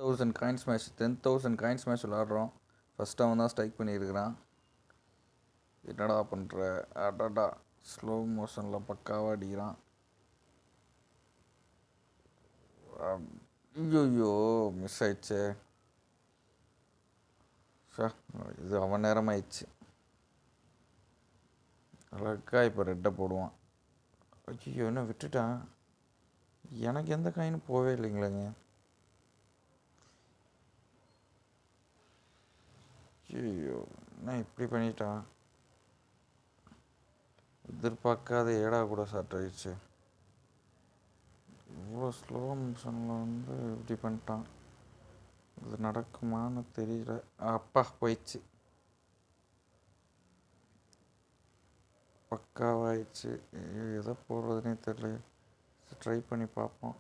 1000 coins match 10,000 coins match விளாட்றோம். First அவன் தான் ஸ்ட்ரைக் பண்ணியிருக்கிறான். என்னடா பண்ணுற? அடடா, ஸ்லோ மோஷனில் பக்காவாக அடிக்கிறான். ஐயோ, மிஸ் ஆயிடுச்சு. இது அவன் நேரமாயிடுச்சு. அழகா இப்போ ரெட்டை போடுவான். ஐயோ, என்ன விட்டுட்டான். எனக்கு எந்த காயினும் போவே இல்லைங்களேங்க. ஐயோ, என்ன இப்படி பண்ணிட்டான். எதிர்பார்க்காத ஏடா கூட ஸ்டார்ட் ஆயிடுச்சு. இவ்வளோ ஸ்லோ மோஷனில் இப்படி பண்ணிட்டான். இது நடக்குமான்னு தெரியல. அப்பா போயிடுச்சு. பக்காவாயிடுச்சு. எதை போடுறதுனே தெரியல. ட்ரை பண்ணி பார்ப்போம்.